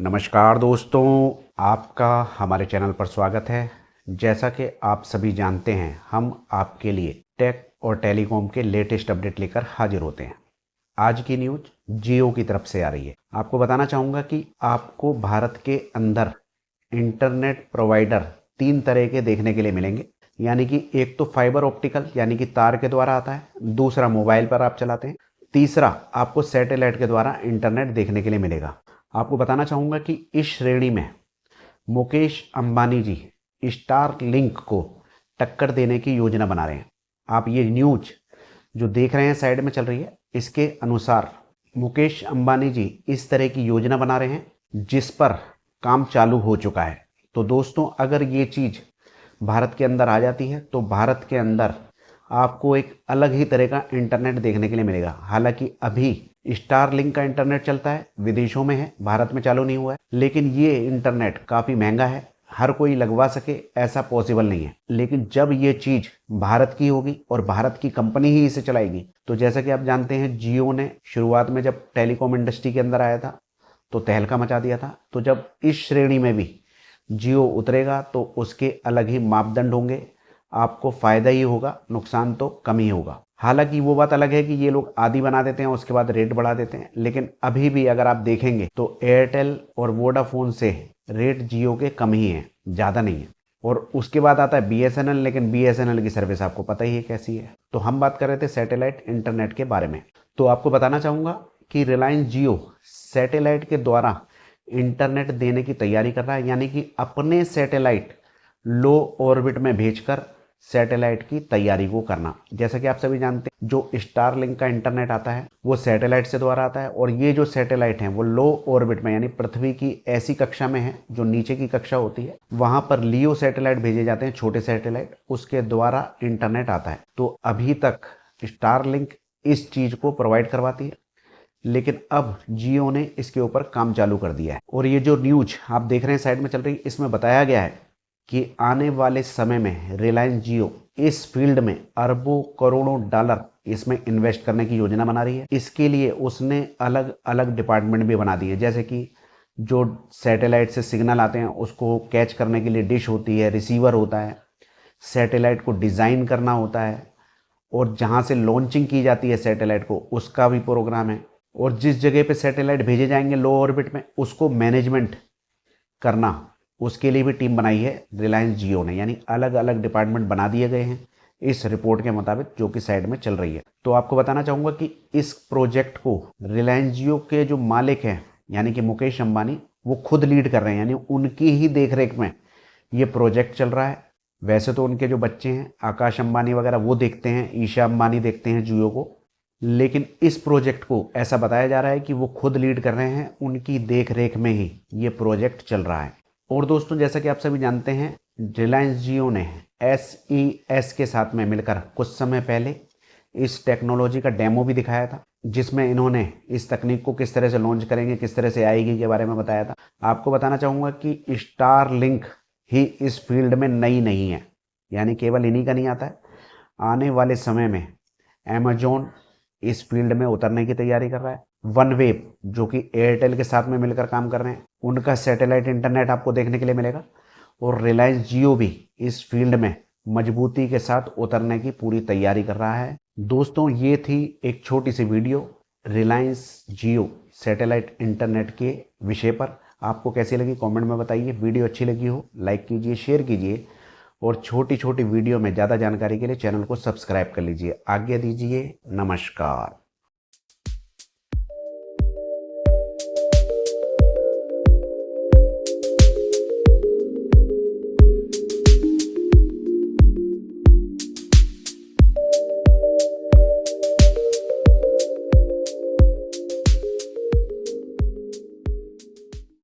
नमस्कार दोस्तों, आपका हमारे चैनल पर स्वागत है। जैसा कि आप सभी जानते हैं, हम आपके लिए टेक और टेलीकॉम के लेटेस्ट अपडेट लेकर हाजिर होते हैं। आज की न्यूज जियो की तरफ से आ रही है। आपको बताना चाहूँगा कि आपको भारत के अंदर इंटरनेट प्रोवाइडर 3 तरह के देखने के लिए मिलेंगे। यानी कि एक तो फाइबर ऑप्टिकल यानी कि तार के द्वारा आता है, दूसरा मोबाइल पर आप चलाते हैं, तीसरा आपको सैटेलाइट के द्वारा इंटरनेट देखने के लिए मिलेगा। आपको बताना चाहूँगा कि इस श्रेणी में मुकेश अंबानी जी स्टार लिंक को टक्कर देने की योजना बना रहे हैं। आप ये न्यूज जो देख रहे हैं साइड में चल रही है, इसके अनुसार मुकेश अंबानी जी इस तरह की योजना बना रहे हैं जिस पर काम चालू हो चुका है। तो दोस्तों, अगर ये चीज़ भारत के अंदर आ जाती है तो भारत के अंदर आपको एक अलग ही तरह का इंटरनेट देखने के लिए मिलेगा। हालांकि अभी स्टार लिंक का इंटरनेट चलता है, विदेशों में है, भारत में चालू नहीं हुआ है, लेकिन ये इंटरनेट काफ़ी महंगा है, हर कोई लगवा सके ऐसा पॉसिबल नहीं है। लेकिन जब ये चीज़ भारत की होगी और भारत की कंपनी ही इसे चलाएगी, तो जैसा कि आप जानते हैं जियो ने शुरुआत में जब टेलीकॉम इंडस्ट्री के अंदर आया था तो तहलका मचा दिया था। तो जब इस श्रेणी में भी जियो उतरेगा तो उसके अलग ही मापदंड होंगे, आपको फ़ायदा ही होगा, नुकसान तो कम ही होगा। हालांकि वो बात अलग है कि ये लोग आधी बना देते हैं, उसके बाद रेट बढ़ा देते हैं, लेकिन अभी भी अगर आप देखेंगे तो एयरटेल और वोडाफोन से रेट जियो के कम ही हैं, ज़्यादा नहीं है। और उसके बाद आता है बीएसएनएल, लेकिन बीएसएनएल की सर्विस आपको पता ही है कैसी है। तो हम बात कर रहे थे सैटेलाइट इंटरनेट के बारे में। तो आपको बताना चाहूँगा कि रिलायंस जियो सैटेलाइट के द्वारा इंटरनेट देने की तैयारी कर रहा है, यानी कि अपने सैटेलाइट लो ऑर्बिट में भेजकर सैटेलाइट की तैयारी को करना। जैसा कि आप सभी जानते हैं, जो स्टारलिंक का इंटरनेट आता है वो सैटेलाइट से द्वारा आता है, और ये जो सैटेलाइट हैं वो लो ऑर्बिट में यानी पृथ्वी की ऐसी कक्षा में है जो नीचे की कक्षा होती है, वहां पर लियो सैटेलाइट भेजे जाते हैं, छोटे सैटेलाइट, उसके द्वारा इंटरनेट आता है। तो अभी तक स्टारलिंक इस चीज को प्रोवाइड करवाती है, लेकिन अब जियो ने इसके ऊपर काम चालू कर दिया है। और ये जो न्यूज आप देख रहे हैं साइड में चल रही है, इसमें बताया गया है कि आने वाले समय में रिलायंस जियो इस फील्ड में अरबों करोड़ों डॉलर इसमें इन्वेस्ट करने की योजना बना रही है। इसके लिए उसने अलग अलग डिपार्टमेंट भी बना दिए, जैसे कि जो सैटेलाइट से सिग्नल आते हैं उसको कैच करने के लिए डिश होती है, रिसीवर होता है, सैटेलाइट को डिज़ाइन करना होता है, और जहाँ से लॉन्चिंग की जाती है सैटेलाइट को उसका भी प्रोग्राम है, और जिस जगह पे सैटेलाइट भेजे जाएंगे लो ऑर्बिट में उसको मैनेजमेंट करना, उसके लिए भी टीम बनाई है रिलायंस जियो ने। यानी अलग अलग डिपार्टमेंट बना दिए गए हैं इस रिपोर्ट के मुताबिक, जो कि साइड में चल रही है। तो आपको बताना चाहूँगा कि इस प्रोजेक्ट को रिलायंस जियो के जो मालिक हैं यानी कि मुकेश अंबानी, वो खुद लीड कर रहे हैं, यानी उनकी ही देखरेख में ये प्रोजेक्ट चल रहा है। वैसे तो उनके जो बच्चे हैं आकाश अंबानी वगैरह वो देखते हैं, ईशा अंबानी देखते हैं जियो को, लेकिन इस प्रोजेक्ट को ऐसा बताया जा रहा है कि वो खुद लीड कर रहे हैं, उनकी देखरेख में ही ये प्रोजेक्ट चल रहा है। और दोस्तों, जैसा कि आप सभी जानते हैं, रिलायंस जियो ने SES के साथ में मिलकर कुछ समय पहले इस टेक्नोलॉजी का डेमो भी दिखाया था, जिसमें इन्होंने इस तकनीक को किस तरह से लॉन्च करेंगे, किस तरह से आएगी के बारे में बताया था। आपको बताना चाहूँगा कि स्टारलिंक ही इस फील्ड में नई नहीं है, यानी केवल इन्हीं का नहीं आता है। आने वाले समय में अमेजोन इस फील्ड में उतरने की तैयारी कर रहा है। वनवेव जो कि एयरटेल के साथ में मिलकर काम कर रहे हैं, उनका सैटेलाइट इंटरनेट आपको देखने के लिए मिलेगा। और रिलायंस जियो भी इस फील्ड में मजबूती के साथ उतरने की पूरी तैयारी कर रहा है। दोस्तों, ये थी एक छोटी सी वीडियो रिलायंस जियो सैटेलाइट इंटरनेट के विषय पर। आपको कैसी लगी कमेंट में बताइए। वीडियो अच्छी लगी हो लाइक कीजिए, शेयर कीजिए, और छोटी छोटी वीडियो में ज़्यादा जानकारी के लिए चैनल को सब्सक्राइब कर लीजिए। आज्ञा दीजिए, नमस्कार।